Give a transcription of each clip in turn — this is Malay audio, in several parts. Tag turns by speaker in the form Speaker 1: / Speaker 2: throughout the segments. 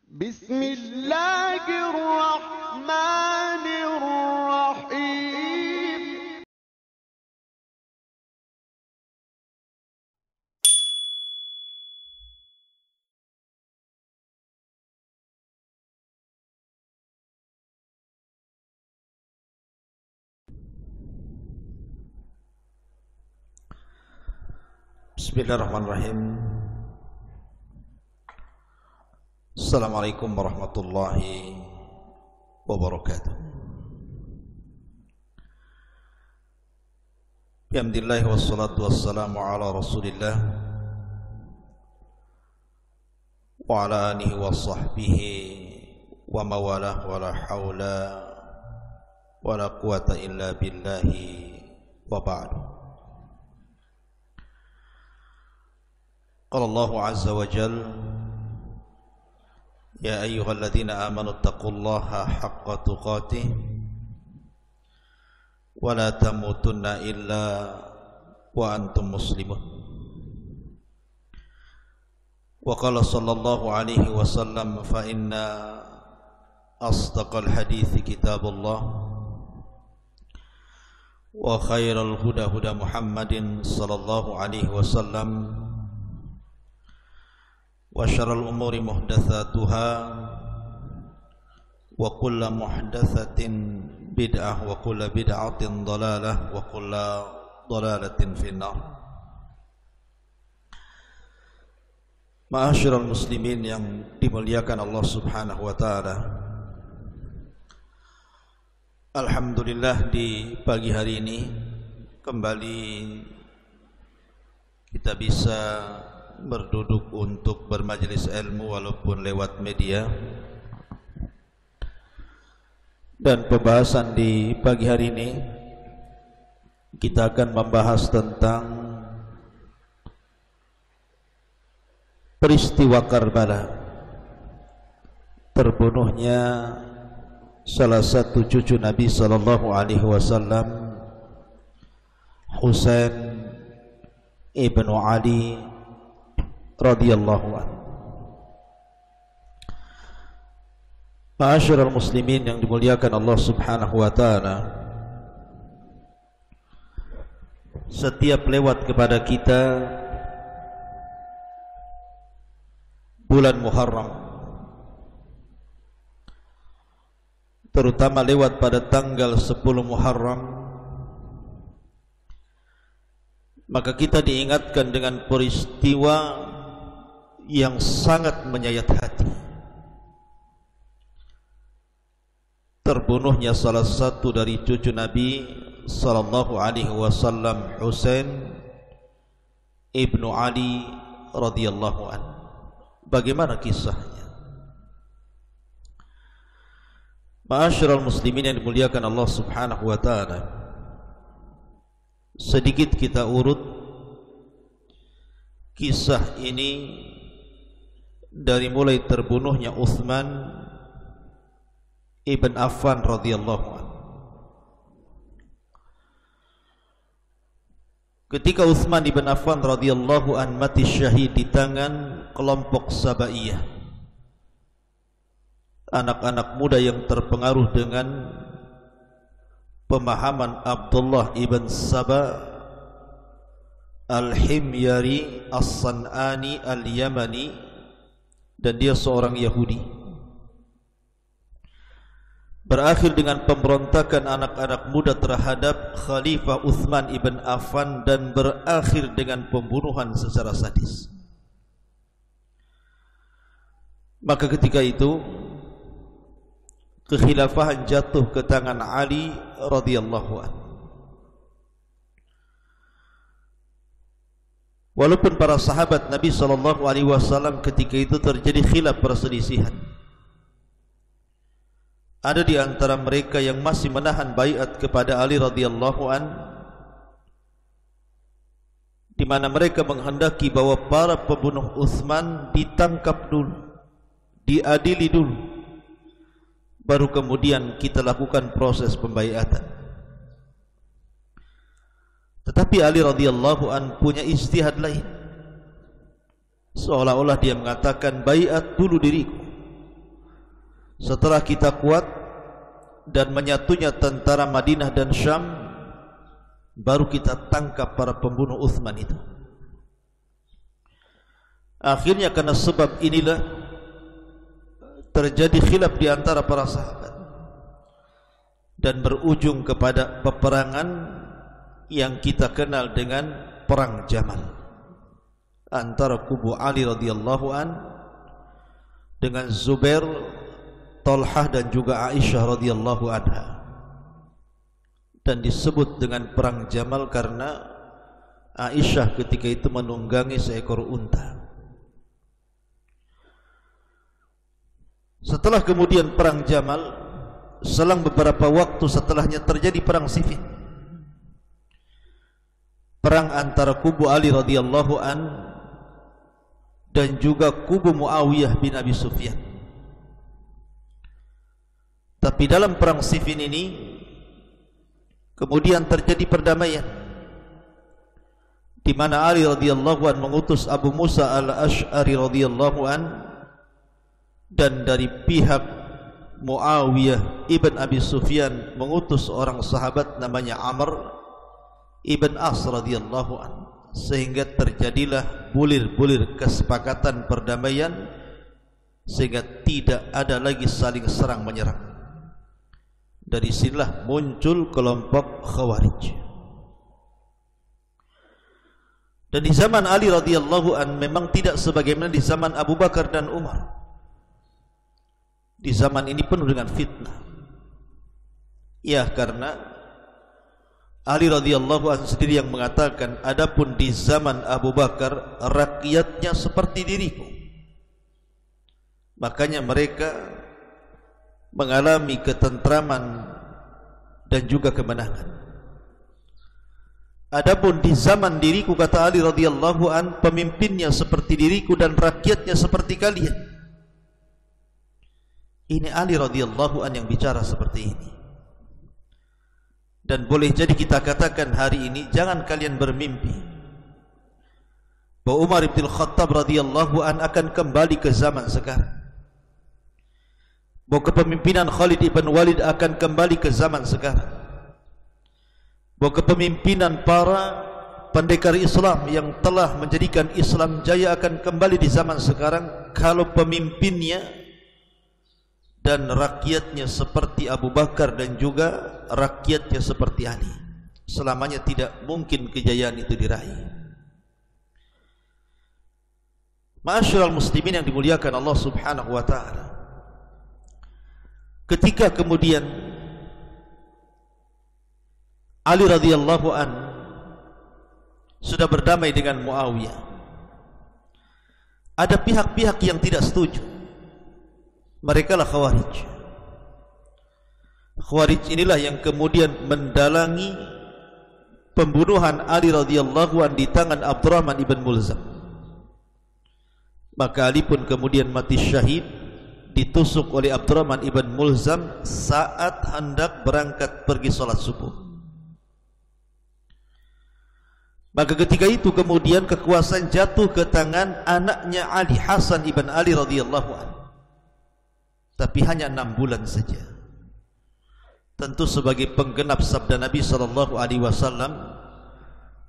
Speaker 1: بسم الله الرحمن الرحيم.
Speaker 2: Bismillahirrahmanirrahim. Assalamualaikum warahmatullahi wabarakatuh. Bihamdillah wassalatu wassalamu ala rasulillah wa ala alihi wa sahbihi wa mawalah wa la hawla wa la quwata illa billahi wa ba'du. Qala Allah azza wa jalla يا أيها الذين آمنوا اتقوا الله حق تقاته ولا تموتن إلا وأنتم مسلمون وقال صلى الله عليه وسلم فإن أصدق الحديث كتاب الله وخير الهدى هدى محمد صلى الله عليه وسلم وشر الأمور محدثاتها وكل محدثة بدعة وكل بدعة ضلالة وكل ضلالة في النار. Ma'asyiral muslimin yang dimuliakan Allah Subhanahu wa taala. Alhamdulillah di pagi hari ini kembali kita bisa berduduk untuk bermajelis ilmu walaupun lewat media. Dan pembahasan di pagi hari ini kita akan membahas tentang peristiwa Karbala, terbunuhnya salah satu cucu Nabi sallallahu alaihi wasallam, Husain ibnu Ali radhiyallahu anhu. Ma'asyiral muslimin yang dimuliakan Allah Subhanahu wa taala, setiap lewat kepada kita bulan Muharram, terutama lewat pada tanggal 10 Muharram, maka kita diingatkan dengan peristiwa yang sangat menyayat hati. Terbunuhnya salah satu dari cucu Nabi sallallahu alaihi wasallam, Husain ibnu Ali radhiyallahu anhu. Bagaimana kisahnya? Ma'asyiral muslimin yang dimuliakan Allah Subhanahu wa taala, sedikit kita urut kisah ini dari mulai terbunuhnya Utsman ibn Affan radhiyallahu anhu. Ketika Utsman ibn Affan radhiyallahu anhu mati syahid di tangan kelompok Sabaiyah, anak-anak muda yang terpengaruh dengan pemahaman Abdullah ibn Saba al-Himyari as-San'ani al-Yamani, dan dia seorang Yahudi, berakhir dengan pemberontakan anak-anak muda terhadap Khalifah Utsman ibn Affan dan berakhir dengan pembunuhan secara sadis. Maka ketika itu kekhilafahan jatuh ke tangan Ali radhiyallahu anhu. Walaupun para sahabat Nabi sallallahu alaihi wasallam ketika itu terjadi khilaf perselisihan, ada di antara mereka yang masih menahan baiat kepada Ali radhiyallahu an, di mana mereka menghendaki bahwa para pembunuh Utsman ditangkap dulu, diadili dulu, baru kemudian kita lakukan proses pembaiatan. Tetapi Ali radhiyallahu an punya ijtihad lain, seolah-olah dia mengatakan baiat dulu diriku, Setelah kita kuat dan menyatunya tentara Madinah dan Syam, baru kita tangkap para pembunuh Uthman itu. Akhirnya karena sebab inilah terjadi khilaf di antara para sahabat dan berujung kepada peperangan yang kita kenal dengan Perang Jamal antara kubu Ali radhiyallahu an dengan Zubair, Talhah dan juga Aisyah radhiyallahu anha. Dan disebut dengan Perang Jamal karena Aisyah ketika itu menunggangi seekor unta. Setelah kemudian Perang Jamal, selang beberapa waktu setelahnya terjadi Perang Siffin, perang antara kubu Ali radhiyallahu an dan juga kubu Muawiyah bin Abi Sufyan. Tapi dalam Perang Siffin ini kemudian terjadi perdamaian, di mana Ali radhiyallahu an mengutus Abu Musa al-Ash'ari radhiyallahu an, dan dari pihak Muawiyah ibn Abi Sufyan mengutus orang sahabat namanya Amr ibn As radhiyallahu an, sehingga terjadilah bulir-bulir kesepakatan perdamaian, sehingga tidak ada lagi saling serang menyerang. Dari sinilah muncul kelompok Khawarij. Dan di zaman Ali radhiyallahu an memang tidak sebagaimana di zaman Abu Bakar dan Umar. Di zaman ini penuh dengan fitnah. Ya, karena Ali radhiyallahu anhu sendiri yang mengatakan, adapun di zaman Abu Bakar rakyatnya seperti diriku, makanya mereka mengalami ketentraman dan juga kemenangan. Adapun di zaman diriku, kata Ali radhiyallahu anhu, pemimpinnya seperti diriku dan rakyatnya seperti kalian. Ini Ali radhiyallahu an yang bicara seperti ini. Dan boleh jadi kita katakan hari ini, jangan kalian bermimpi bahwa Umar bin Khattab radhiyallahu an akan kembali ke zaman sekarang, bahwa kepemimpinan Khalid ibn Walid akan kembali ke zaman sekarang, bahwa kepemimpinan para pendekar Islam yang telah menjadikan Islam jaya akan kembali di zaman sekarang, kalau pemimpinnya dan rakyatnya seperti Abu Bakar dan juga rakyatnya seperti Ali. Selamanya tidak mungkin kejayaan itu diraih. Ma'asyiral muslimin yang dimuliakan Allah Subhanahu wa taala, ketika kemudian Ali radhiyallahu an sudah berdamai dengan Muawiyah, ada pihak-pihak yang tidak setuju. Mereka lah Khawarij. Khawarij inilah yang kemudian mendalangi pembunuhan Ali radhiyallahu an di tangan Abdurrahman ibn Mulzam. Maka Ali pun kemudian mati syahid, ditusuk oleh Abdurrahman ibn Mulzam saat hendak berangkat pergi salat subuh. Maka ketika itu kemudian kekuasaan jatuh ke tangan anaknya Ali, Hasan ibn Ali radhiyallahu an. Tapi hanya 6 bulan saja. Tentu sebagai penggenap sabda Nabi sallallahu alaihi wasallam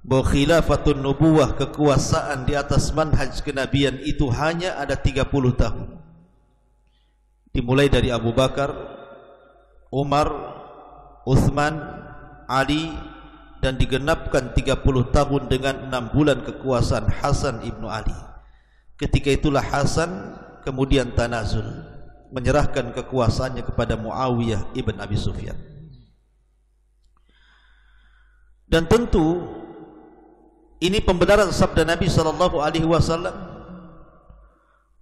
Speaker 2: bahwa khilafatun nubuwah, kekuasaan di atas manhaj kenabian itu hanya ada 30 tahun. Dimulai dari Abu Bakar, Umar, Uthman, Ali, dan digenapkan 30 tahun dengan 6 bulan kekuasaan Hasan ibnu Ali. Ketika itulah Hasan kemudian tanazul, menyerahkan kekuasaannya kepada Muawiyah ibn Abi Sufyan. Dan tentu ini pembenaran sabda Nabi sallallahu alaihi wasallam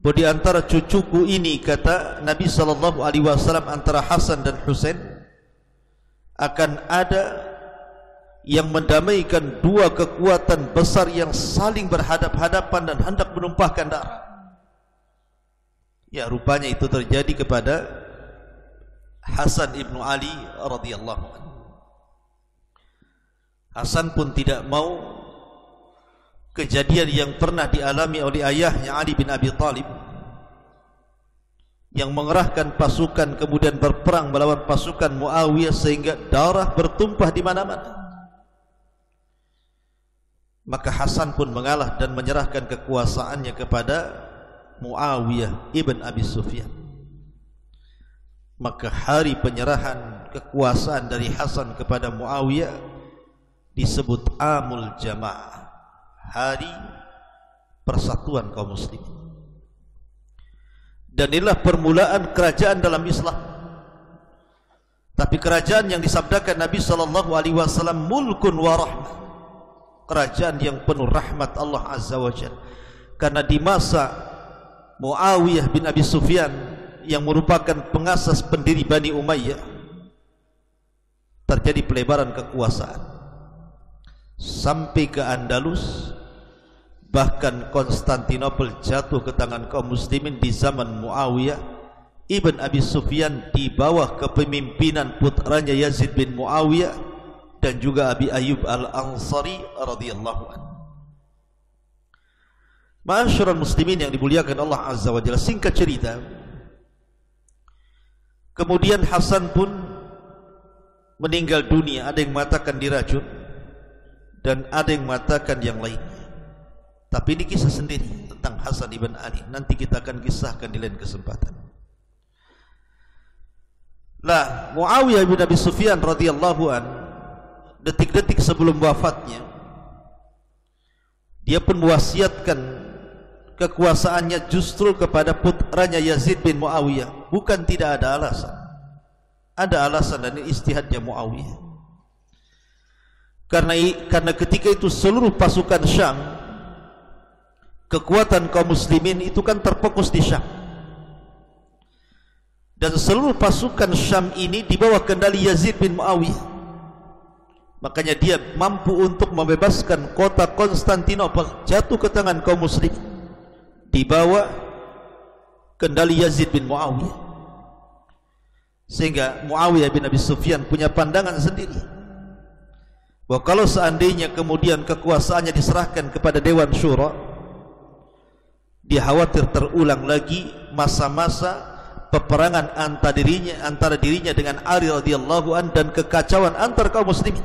Speaker 2: bahwa di antara cucuku ini, kata Nabi sallallahu alaihi wasallam, antara Hasan dan Husain akan ada yang mendamaikan dua kekuatan besar yang saling berhadap-hadapan dan hendak menumpahkan darah. Ya, rupanya itu terjadi kepada Hasan ibnu Ali radhiyallahu anhu. Hasan pun tidak mau kejadian yang pernah dialami oleh ayahnya Ali bin Abi Thalib, yang mengerahkan pasukan kemudian berperang melawan pasukan Muawiyah sehingga darah bertumpah di mana-mana. Maka Hasan pun mengalah dan menyerahkan kekuasaannya kepada Muawiyah ibn Abi Sufyan. Maka hari penyerahan kekuasaan dari Hasan kepada Muawiyah disebut Amul Jamaah, hari persatuan kaum muslimin. Dan inilah permulaan kerajaan dalam Islam. Tapi kerajaan yang disabdakan Nabi SAW, mulkun wa rahmah, kerajaan yang penuh rahmat Allah Azza wa Jalla. Karena di masa Muawiyah bin Abi Sufyan yang merupakan pengasas pendiri Bani Umayyah, terjadi pelebaran kekuasaan sampai ke Andalus. Bahkan Konstantinopel jatuh ke tangan kaum muslimin di zaman Muawiyah ibn Abi Sufyan di bawah kepemimpinan putranya Yazid bin Muawiyah dan juga Abi Ayyub al-Ansari radhiyallahu anhu. Ma'asyiral muslimin yang dimuliakan Allah Azza wa Jalla, singkat cerita, kemudian Hasan pun meninggal dunia. Ada yang mengatakan diracun dan ada yang mengatakan yang lainnya. Tapi ini kisah sendiri tentang Hasan ibn Ali. Nanti kita akan kisahkan di lain kesempatan. Lah, Muawiyah bin Abi Sufyan radhiyallahu an, detik-detik sebelum wafatnya, dia pun mewasiatkan kekuasaannya justru kepada putranya Yazid bin Muawiyah. Bukan tidak ada alasan. Ada alasan dan ijtihadnya Muawiyah. Karena ketika itu seluruh pasukan Syam, kekuatan kaum muslimin itu kan terfokus di Syam. Dan seluruh pasukan Syam ini di bawah kendali Yazid bin Muawiyah. Makanya dia mampu untuk membebaskan kota Konstantinopel jatuh ke tangan kaum muslim di bawah kendali Yazid bin Muawiyah. Sehingga Muawiyah bin Abi Sufyan punya pandangan sendiri bahwa kalau seandainya kemudian kekuasaannya diserahkan kepada Dewan Syura, dia khawatir terulang lagi masa-masa peperangan antara dirinya dengan Ali radhiyallahu an dan kekacauan antar kaum muslimin.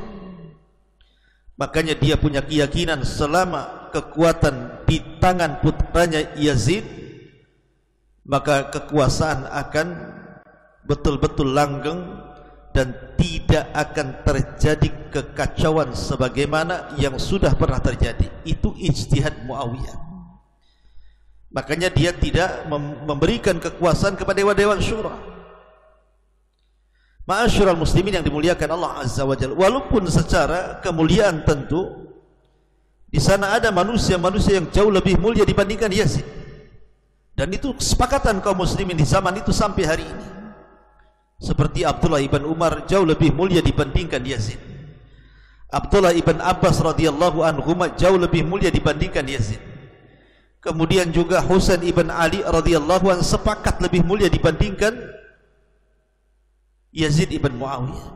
Speaker 2: Makanya dia punya keyakinan selama kekuatan di tangan putranya Yazid, maka kekuasaan akan betul-betul langgeng dan tidak akan terjadi kekacauan sebagaimana yang sudah pernah terjadi. Itu ijtihad Muawiyah. Makanya dia tidak memberikan kekuasaan kepada Dewan Syura. Ma'asyiral muslimin yang dimuliakan Allah Azza wa Jalla, walaupun secara kemuliaan tentu di sana ada manusia-manusia yang jauh lebih mulia dibandingkan Yazid. Dan itu kesepakatan kaum muslimin di zaman itu sampai hari ini. Seperti Abdullah ibn Umar jauh lebih mulia dibandingkan Yazid. Abdullah ibn Abbas radhiyallahu anhu jauh lebih mulia dibandingkan Yazid. Kemudian juga Husain ibn Ali radhiyallahu anhu sepakat lebih mulia dibandingkan Yazid ibn Muawiyah.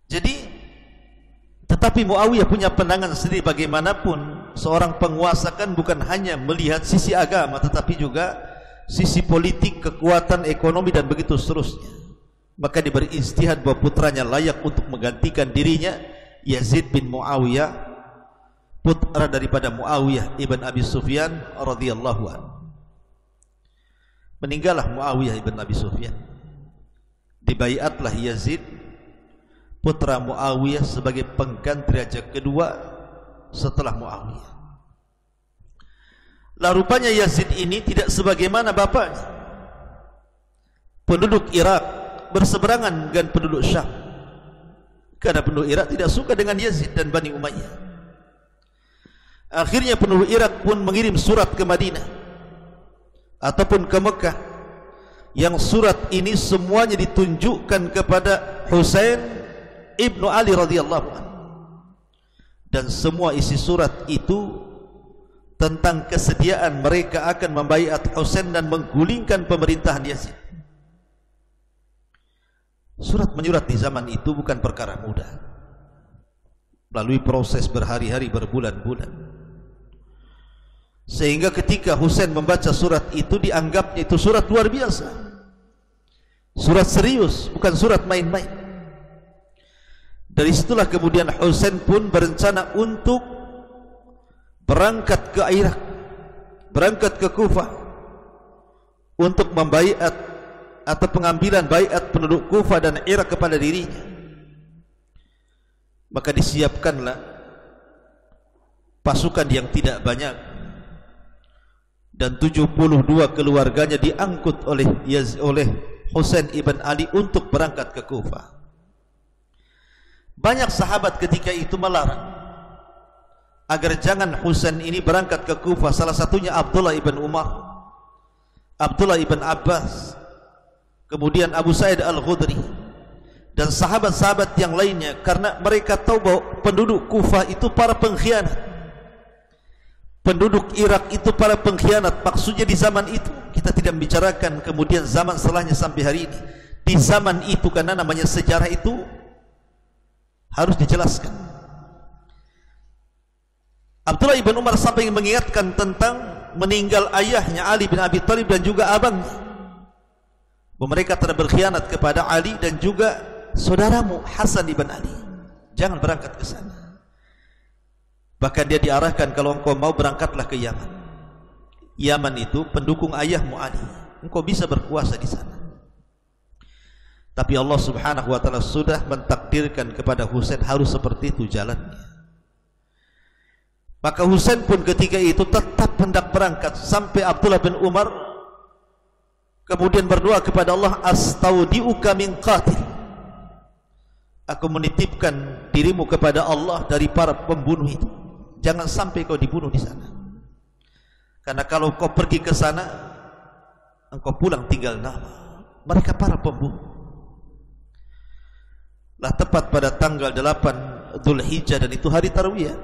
Speaker 2: Jadi, tetapi Muawiyah punya pandangan sendiri. Bagaimanapun seorang penguasa kan bukan hanya melihat sisi agama, tetapi juga sisi politik, kekuatan, ekonomi dan begitu seterusnya. Maka diberi ijtihad bahwa putranya layak untuk menggantikan dirinya, Yazid bin Muawiyah, putra daripada Muawiyah ibn Abi Sufyan radhiyallahu anhu. Meninggallah Muawiyah ibn Abi Sufyan. Dibaiatlah Yazid putra Muawiyah sebagai pengganti raja kedua setelah Muawiyah. Lah rupanya Yazid ini tidak sebagaimana bapaknya. Penduduk Irak berseberangan dengan penduduk Syam. Karena penduduk Irak tidak suka dengan Yazid dan Bani Umayyah. Akhirnya penduduk Irak pun mengirim surat ke Madinah ataupun ke Mekah, yang surat ini semuanya ditunjukkan kepada Husain ibnu Ali radhiyallahu anhu. Dan semua isi surat itu tentang kesediaan mereka akan membaiat Husain dan menggulingkan pemerintahan Yazid. Surat menyurat di zaman itu bukan perkara mudah, melalui proses berhari-hari, berbulan-bulan. Sehingga ketika Husain membaca surat itu, dianggapnya itu surat luar biasa, surat serius, bukan surat main-main. Dari situlah kemudian Husain pun berencana untuk berangkat ke Irak, berangkat ke Kufah untuk membaiat atau pengambilan baiat penduduk Kufah dan Irak kepada dirinya. Maka disiapkanlah pasukan yang tidak banyak, dan 72 keluarganya diangkut oleh Husain ibn Ali untuk berangkat ke Kufah. Banyak sahabat ketika itu melarang agar jangan Husain ini berangkat ke Kufah. Salah satunya Abdullah ibn Umar, Abdullah ibn Abbas, kemudian Abu Sa'id al-Khudri, dan sahabat-sahabat yang lainnya, karena mereka tahu bahwa penduduk Kufah itu para pengkhianat, penduduk Irak itu para pengkhianat. Maksudnya di zaman itu, kita tidak membicarakan kemudian zaman setelahnya sampai hari ini. Di zaman itu, karena namanya sejarah itu harus dijelaskan. Abdullah ibn Umar sampai mengingatkan tentang meninggal ayahnya Ali bin Abi Thalib dan juga abangnya, bahwa mereka telah berkhianat kepada Ali dan juga saudaramu Hasan ibn Ali. Jangan berangkat ke sana. Bahkan dia diarahkan, kalau engkau mau berangkatlah ke Yaman. Yaman itu pendukung ayahmu Ali, engkau bisa berkuasa di sana. Tapi Allah subhanahu wa ta'ala sudah mentakdirkan kepada Husain harus seperti itu jalannya. Maka Husain pun ketika itu tetap hendak berangkat, sampai Abdullah bin Umar kemudian berdoa kepada Allah, astaudiuka min qatil, aku menitipkan dirimu kepada Allah dari para pembunuh itu. Jangan sampai kau dibunuh di sana, karena kalau kau pergi ke sana, engkau pulang tinggal nama. Mereka para pembunuh. Lah tepat pada tanggal 8 Dzulhijjah, dan itu hari Tarwiyah,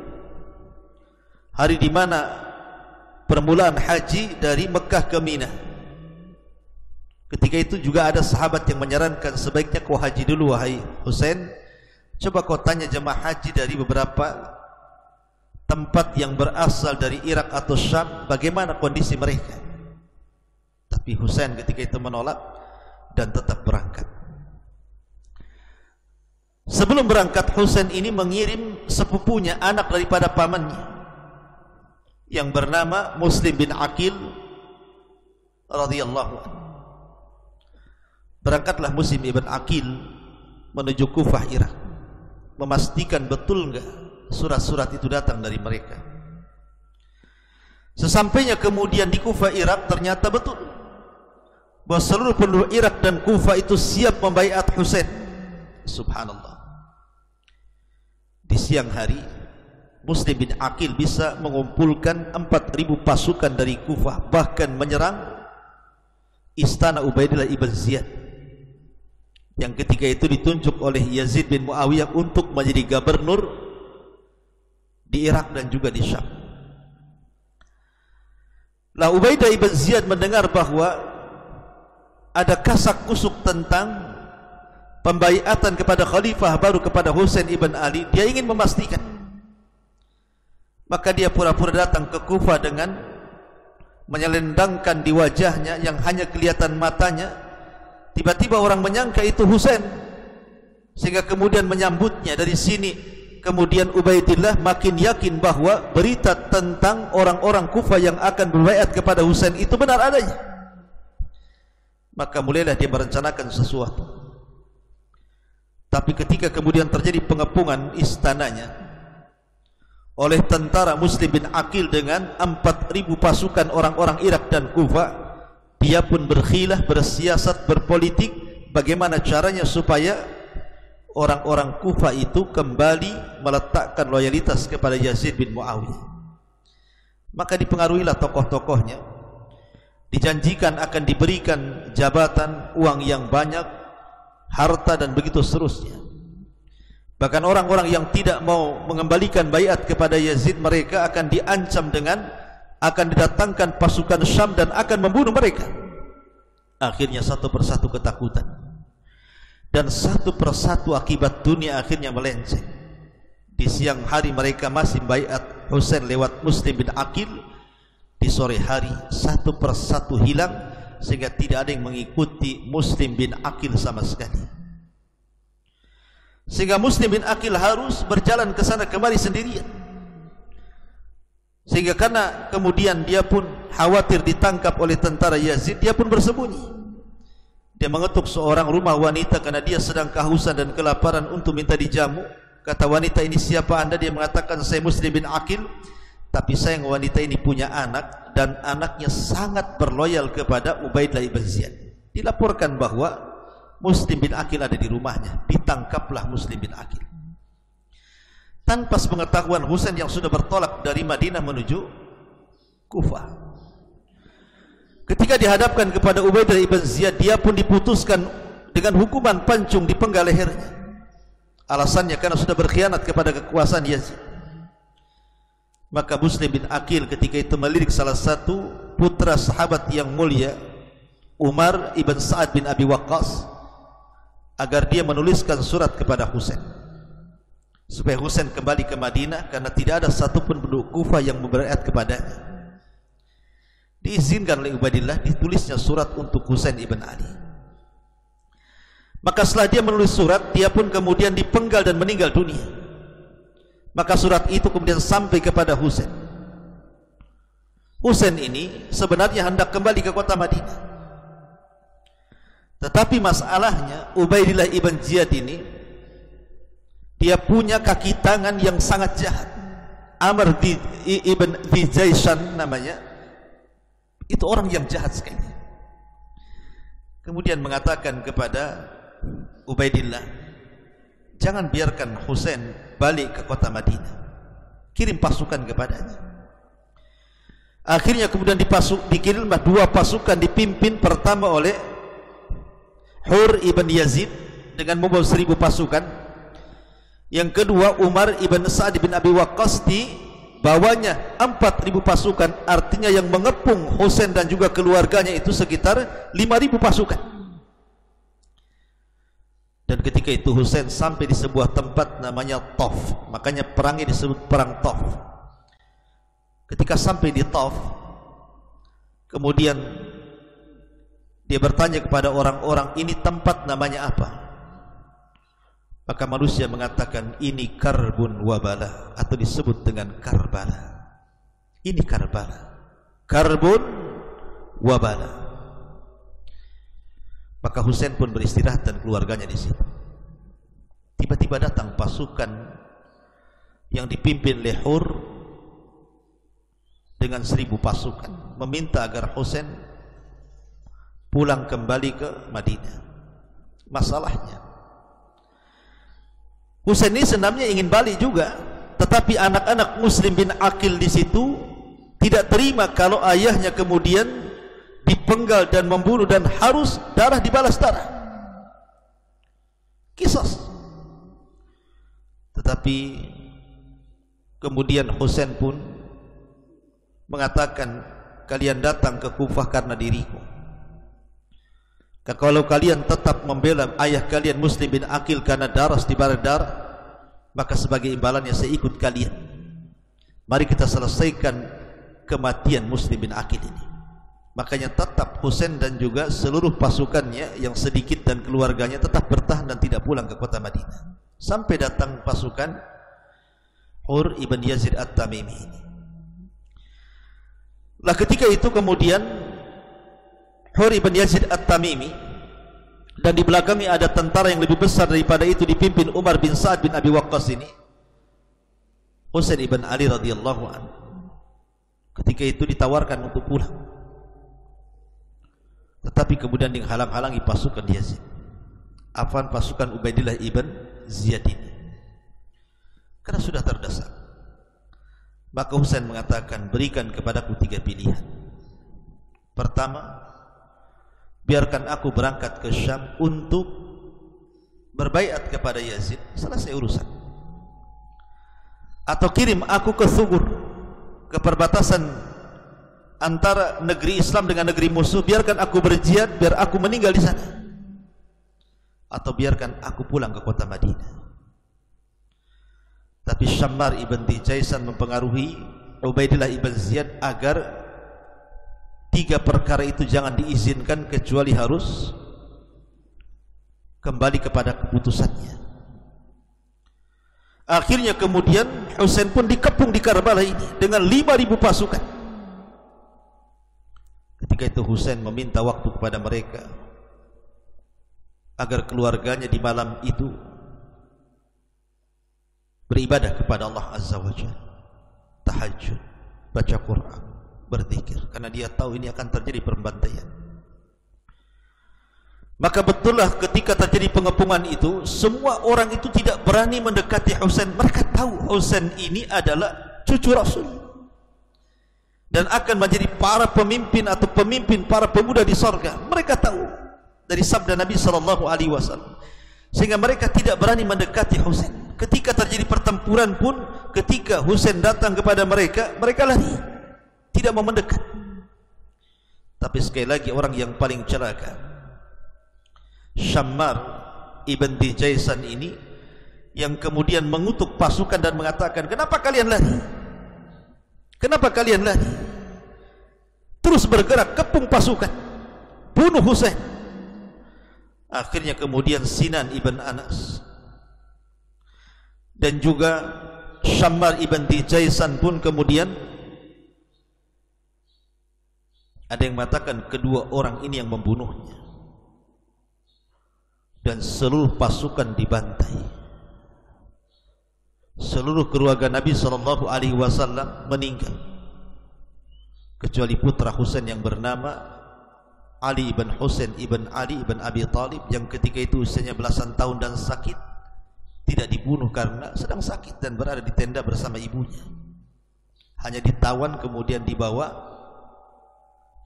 Speaker 2: hari di mana permulaan haji dari Mekah ke Mina. Ketika itu juga ada sahabat yang menyarankan, sebaiknya kau haji dulu wahai Husain. Coba kau tanya jemaah haji dari beberapa tempat yang berasal dari Irak atau Syam, bagaimana kondisi mereka. Tapi Husain ketika itu menolak dan tetap berangkat. Sebelum berangkat, Husain ini mengirim sepupunya, anak daripada pamannya, yang bernama Muslim bin Aqil radhiyallahu anhu. Berangkatlah Muslim ibn Aqil menuju Kufah Irak, memastikan betul enggak surat-surat itu datang dari mereka. Sesampainya kemudian di Kufah Irak, ternyata betul bahwa seluruh penduduk Irak dan Kufah itu siap membaiat Husain. Subhanallah. Di siang hari, Muslim bin Aqil bisa mengumpulkan 4.000 pasukan dari Kufah, bahkan menyerang istana Ubaidillah ibn Ziyad, yang ketika itu ditunjuk oleh Yazid bin Muawiyah untuk menjadi gubernur di Irak dan juga di Syam. Lah Ubaidah ibn Ziyad mendengar bahwa ada kasak kusuk tentang pembaiatan kepada khalifah baru kepada Husain ibn Ali. Dia ingin memastikan. Maka dia pura-pura datang ke Kufah dengan menyelendangkan di wajahnya yang hanya kelihatan matanya. Tiba-tiba orang menyangka itu Husain, sehingga kemudian menyambutnya. Dari sini kemudian Ubaidillah makin yakin bahwa berita tentang orang-orang Kufah yang akan berbaiat kepada Husain itu benar adanya. Maka mulailah dia merencanakan sesuatu. Tapi ketika kemudian terjadi pengepungan istananya oleh tentara Muslim bin Aqil dengan 4.000 pasukan orang-orang Irak dan Kufah, dia pun berkhilah, bersiasat, berpolitik bagaimana caranya supaya orang-orang Kufah itu kembali meletakkan loyalitas kepada Yazid bin Muawiyah. Maka dipengaruhilah tokoh-tokohnya, dijanjikan akan diberikan jabatan, uang yang banyak, harta dan begitu seterusnya. Bahkan orang-orang yang tidak mau mengembalikan baiat kepada Yazid, mereka akan diancam dengan akan didatangkan pasukan Syam dan akan membunuh mereka. Akhirnya satu persatu ketakutan, dan satu persatu akibat dunia akhirnya melenceng. Di siang hari mereka masih baiat Husain lewat Muslim bin Aqil. Di di sore hari satu persatu hilang, sehingga tidak ada yang mengikuti Muslim bin Aqil sama sekali. Sehingga Muslim bin Aqil harus berjalan ke sana kemari sendirian. Sehingga karena kemudian dia pun khawatir ditangkap oleh tentara Yazid, dia pun bersembunyi. Dia mengetuk seorang rumah wanita karena dia sedang kehausan dan kelaparan untuk minta dijamu. Kata wanita, ini siapa anda? Dia mengatakan, saya Muslim bin Aqil, tapi sayang wanita ini punya anak, dan anaknya sangat berloyal kepada Ubaidillah ibn Ziyad. Dilaporkan bahwa Muslim bin Aqil ada di rumahnya. Ditangkaplah Muslim bin Aqil. Tanpa sepengetahuan Husain yang sudah bertolak dari Madinah menuju Kufah. Ketika dihadapkan kepada Ubaidillah ibn Ziyad, dia pun diputuskan dengan hukuman pancung, dipenggal lehernya. Alasannya karena sudah berkhianat kepada kekuasaan Yazid. Maka Muslim bin Aqil ketika itu melirik salah satu putra sahabat yang mulia, Umar ibn Sa'ad bin Abi Waqqas, agar dia menuliskan surat kepada Husain supaya Husain kembali ke Madinah, karena tidak ada satupun penduduk Kufah yang membaiat kepadanya. Diizinkan oleh Ubaidillah, ditulisnya surat untuk Husain ibn Ali. Maka setelah dia menulis surat, dia pun kemudian dipenggal dan meninggal dunia. Maka surat itu kemudian sampai kepada Husain. Husain ini sebenarnya hendak kembali ke kota Madinah, tetapi masalahnya Ubaidillah ibn Ziyad ini, dia punya kaki tangan yang sangat jahat. Amr ibn Zaishan namanya, itu orang yang jahat sekali. Kemudian mengatakan kepada Ubaidillah, jangan biarkan Husain balik ke kota Madinah, kirim pasukan kepadanya. Akhirnya kemudian dikirimlah dua pasukan, dipimpin pertama oleh Hur ibn Yazid dengan membawa 1000 pasukan. Yang kedua Umar ibn Sa'ad bin Abi Waqqas, dibawanya 4000 pasukan. Artinya yang mengepung Husain dan juga keluarganya itu sekitar 5000 pasukan. Dan ketika itu Husain sampai di sebuah tempat namanya Tauf. Makanya perangnya disebut perang Tauf. Ketika sampai di Tauf, kemudian dia bertanya kepada orang-orang, ini tempat namanya apa? Maka manusia mengatakan, ini Karbun Wabala, atau disebut dengan Karbala. Ini Karbala, Karbun Wabala. Maka Husain pun beristirahat dan keluarganya di situ. Tiba-tiba datang pasukan yang dipimpin oleh Hur dengan 1000 pasukan, meminta agar Husain pulang kembali ke Madinah. Masalahnya, Husain ini sebenarnya ingin balik juga, tetapi anak-anak Muslim bin Aqil di situ tidak terima kalau ayahnya kemudian dipenggal dan membunuh dan harus darah dibalas darah, qisas. Tetapi kemudian Husain pun mengatakan, kalian datang ke Kufah karena diriku. Kalau kalian tetap membela ayah kalian Muslim bin Aqil karena darah dibalas darah, maka sebagai imbalannya saya ikut kalian. Mari kita selesaikan kematian Muslim bin Aqil ini. Makanya tetap Husain dan juga seluruh pasukannya yang sedikit dan keluarganya tetap bertahan dan tidak pulang ke kota Madinah, sampai datang pasukan Hur ibn Yazid At-Tamimi ini. Lah ketika itu kemudian Hur ibn Yazid At-Tamimi, dan di belakangnya ada tentara yang lebih besar daripada itu dipimpin Umar bin Sa'ad bin Abi Waqqas ini, Husain ibn Ali radhiyallahu anhu. Ketika itu ditawarkan untuk pulang, tetapi kemudian dihalang-halangi pasukan Yazid, pasukan Ubaidillah ibn Ziyad ini, karena sudah terdesak. Maka Husain mengatakan, berikan kepadaku 3 pilihan. Pertama, biarkan aku berangkat ke Syam untuk berbaiat kepada Yazid, selesai urusan. Atau kirim aku ke Thugur, ke perbatasan antara negeri Islam dengan negeri musuh, biarkan aku berjihad, biar aku meninggal di sana. Atau biarkan aku pulang ke kota Madinah. Tapi Syammar ibn Jaisan mempengaruhi Ubaidillah ibn Ziyad agar tiga perkara itu jangan diizinkan kecuali harus kembali kepada keputusannya. Akhirnya kemudian Husain pun dikepung di Karbala ini dengan 5.000 pasukan. Ketika itu Husain meminta waktu kepada mereka agar keluarganya di malam itu beribadah kepada Allah Azza wa Jalla, tahajud, baca Quran, berzikir, karena dia tahu ini akan terjadi pembantaian. Maka betullah ketika terjadi pengepungan itu, semua orang itu tidak berani mendekati Husain. Mereka tahu Husain ini adalah cucu Rasul dan akan menjadi para pemimpin atau pemimpin para pemuda di sorga. Mereka tahu dari sabda Nabi SAW, sehingga mereka tidak berani mendekati Husain. Ketika terjadi pertempuran pun, ketika Husain datang kepada mereka, mereka lari, tidak mau mendekat. Tapi sekali lagi orang yang paling celaka, Syammar ibn Dijaisan ini, yang kemudian mengutuk pasukan dan mengatakan, kenapa kalian lari? Kenapa kalian lari? Terus bergerak, kepung pasukan, bunuh Husain. Akhirnya kemudian Sinan ibn Anas dan juga Syammar ibn Dijaisan pun kemudian, ada yang mengatakan kedua orang ini yang membunuhnya, dan seluruh pasukan dibantai. Seluruh keluarga Nabi SAW meninggal, kecuali putra Husain yang bernama Ali ibn Husain ibn Ali ibn Abi Talib, yang ketika itu usianya belasan tahun dan sakit, tidak dibunuh karena sedang sakit dan berada di tenda bersama ibunya, hanya ditawan kemudian dibawa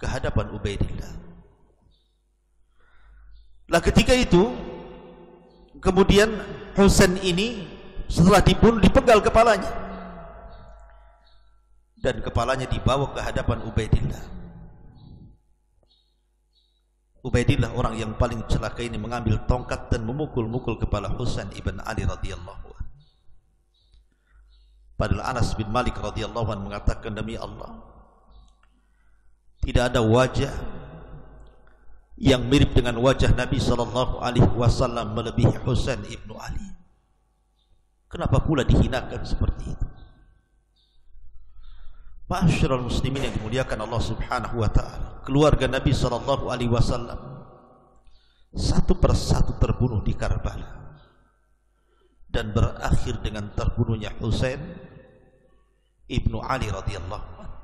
Speaker 2: ke hadapan Ubaidillah. Lah ketika itu kemudian Husain ini setelah dibunuh dipenggal kepalanya, dan kepalanya dibawa ke hadapan Ubaidillah. Ubaidillah orang yang paling celaka ini mengambil tongkat dan memukul-mukul kepala Husain ibn Ali radhiyallahu anhu. Padahal Anas bin Malik radhiyallahu anhu mengatakan, demi Allah, tidak ada wajah yang mirip dengan wajah Nabi SAW melebihi Husain ibn Ali. Kenapa pula dihinakan seperti itu? Ma'asyiral muslimin yang dimuliakan Allah Subhanahu wa ta'ala, keluarga Nabi SAW satu persatu terbunuh di Karbala, dan berakhir dengan terbunuhnya Husain ibnu Ali radhiyallahu anhu.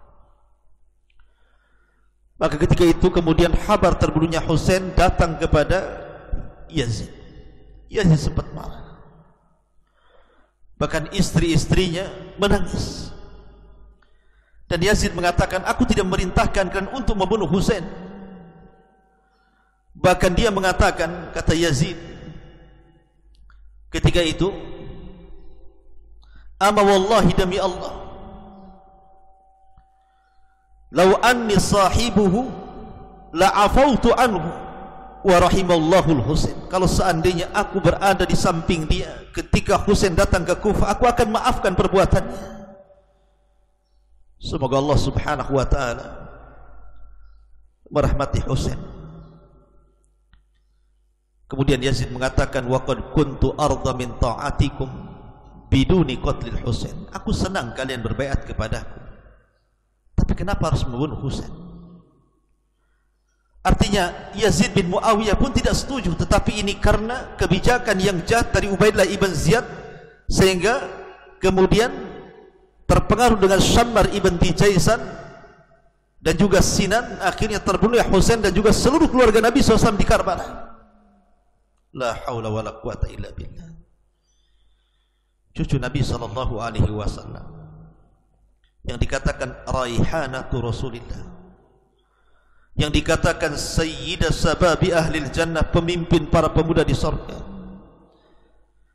Speaker 2: Maka ketika itu kemudian kabar terbunuhnya Husain datang kepada Yazid. Yazid sempat marah, bahkan istri-istrinya menangis. Dan Yazid mengatakan, aku tidak memerintahkan kalian untuk membunuh Husain. Bahkan dia mengatakan, kata Yazid ketika itu, ama wallahi, demi Allah, lau anni sahibuhu la'afautu anhu wa rahimallahu al-Husain. Kalau seandainya aku berada di samping dia ketika Husain datang ke Kufah, aku akan maafkan perbuatannya. Semoga Allah Subhanahu wa ta'ala merahmati Husain. Kemudian Yazid mengatakan, wa qad kuntu arda min ta'atikum biduni qatlil Husain. Aku senang kalian berbaiat kepadaku, tapi kenapa harus membunuh Husain? Artinya Yazid bin Muawiyah pun tidak setuju, tetapi ini karena kebijakan yang jahat dari Ubaidillah ibn Ziyad, sehingga kemudian terpengaruh dengan Syammar ibn Dijaisan dan juga Sinan, akhirnya terbunuh Husain dan juga seluruh keluarga Nabi SAW di Karbala. La haula wa la quwata illa billah. Cucu Nabi SAW yang dikatakan raihanatu Rasulillah, yang dikatakan sayyidah sababi ahlil jannah, pemimpin para pemuda di surga,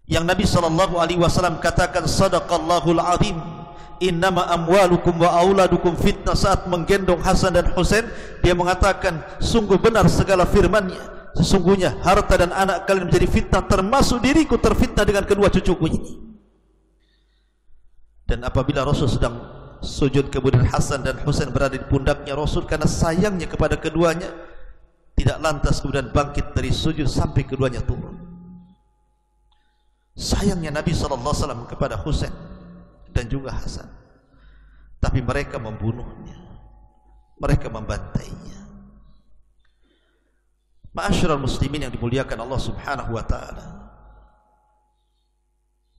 Speaker 2: yang Nabi SAW katakan sadaqallahul azim, innama amwalukum wa auladukum fitnah. Saat menggendong Hasan dan Husain, dia mengatakan, sungguh benar segala firman-Nya, sesungguhnya harta dan anak kalian menjadi fitnah, termasuk diriku terfitnah dengan kedua cucuku ini. Dan apabila Rasul sedang sujud, kemudian Hasan dan Husain berada di pundaknya Rasul karena sayangnya kepada keduanya, tidak lantas kemudian bangkit dari sujud sampai keduanya turun. Sayangnya Nabi SAW kepada Husain dan juga Hasan, tapi mereka membunuhnya, mereka membantainya. Ma'asyiral muslimin yang dimuliakan Allah Subhanahu wa taala.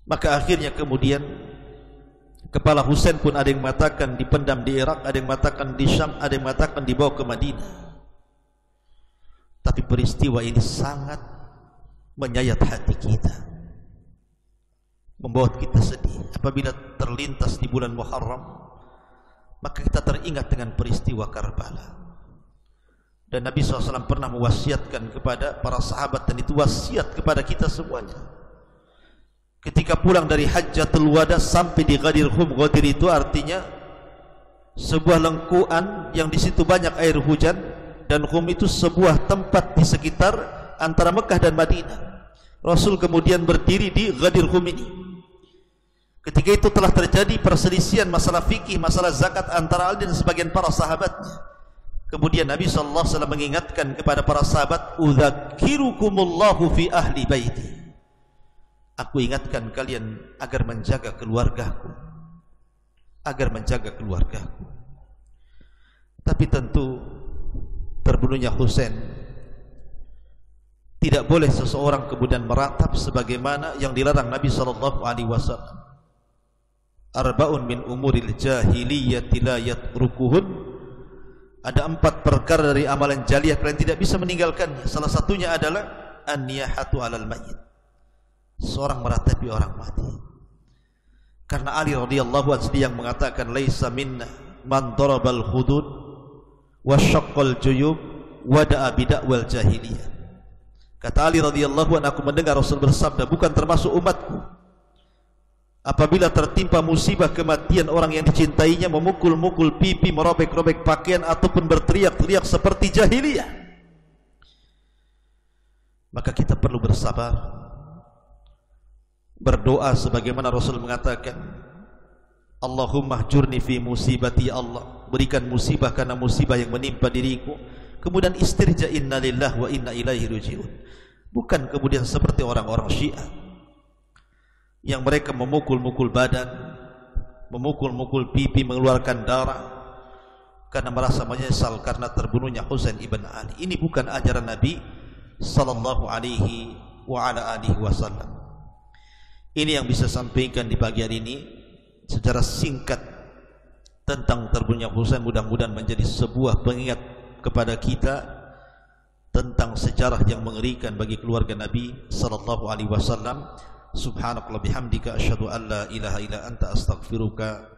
Speaker 2: Maka akhirnya kemudian kepala Husain pun ada yang mengatakan dipendam di Irak, ada yang mengatakan di Syam, ada yang mengatakan dibawa ke Madinah. Tapi peristiwa ini sangat menyayat hati kita, membuat kita sedih. Apabila terlintas di bulan Muharram, maka kita teringat dengan peristiwa Karbala. Dan Nabi SAW pernah mewasiatkan kepada para sahabat, dan itu wasiat kepada kita semuanya. Ketika pulang dari Hajjatul Wada sampai di Ghadir Hum, Ghadir itu artinya sebuah lengkuan yang di situ banyak air hujan, dan Hum itu sebuah tempat di sekitar antara Mekah dan Madinah. Rasul kemudian berdiri di Ghadir Hum ini. Ketika itu telah terjadi perselisihan masalah fikih, masalah zakat antara Ali dan sebagian para sahabatnya. Kemudian Nabi SAW mengingatkan kepada para sahabat, "Udzakirukumullahu fi ahli baiti." Aku ingatkan kalian agar menjaga keluargaku, agar menjaga keluargaku. Tapi tentu terbunuhnya Husain tidak boleh seseorang kemudian meratap sebagaimana yang dilarang Nabi SAW. Arba'un min umuril jahiliyyati la yatrukuhun. Ada 4 perkara dari amalan jahiliyah kalian tidak bisa meninggalkannya. Salah satunya adalah an-niyahatu 'alal mayyit, seorang meratapi orang mati. Karena Ali radhiyallahu anhu yang mengatakan, laisa minna man darabal hudud wa syaqqal juyub wa da'a bid'awal jahiliyah. Kata Ali radhiyallahu anhu, aku mendengar Rasul bersabda, bukan termasuk umatku apabila tertimpa musibah kematian orang yang dicintainya, memukul-mukul pipi, merobek-robek pakaian, ataupun berteriak-teriak seperti jahiliyah. Maka kita perlu bersabar, berdoa sebagaimana Rasul mengatakan, Allahumma hjurni fi musibati, ya Allah berikan musibah karena musibah yang menimpa diriku. Kemudian istirja, inna lillahi wa inna ilaihi raji'un. Bukan kemudian seperti orang-orang Syiah yang mereka memukul-mukul badan, memukul-mukul pipi, mengeluarkan darah karena merasa menyesal karena terbunuhnya Husain ibn Ali. Ini bukan ajaran Nabi sallallahu alaihi wa ala alihi wasallam. Ini yang bisa sampaikan di pagi hari ini secara singkat tentang terbunuhnya Husain. Mudah-mudahan menjadi sebuah pengingat kepada kita tentang sejarah yang mengerikan bagi keluarga Nabi sallallahu alaihi wasallam. Subhanakallah bihamdika asyhadu an la ilaha illa anta astaghfiruka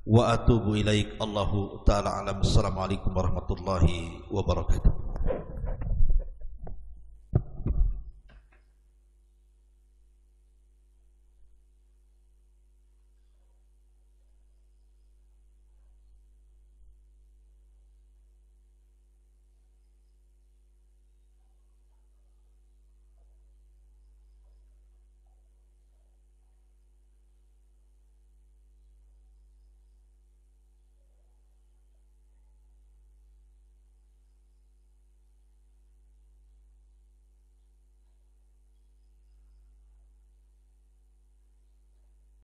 Speaker 2: wa atubu ilaik. Allahu ta'ala alam. Assalamualaikum warahmatullahi wabarakatuh.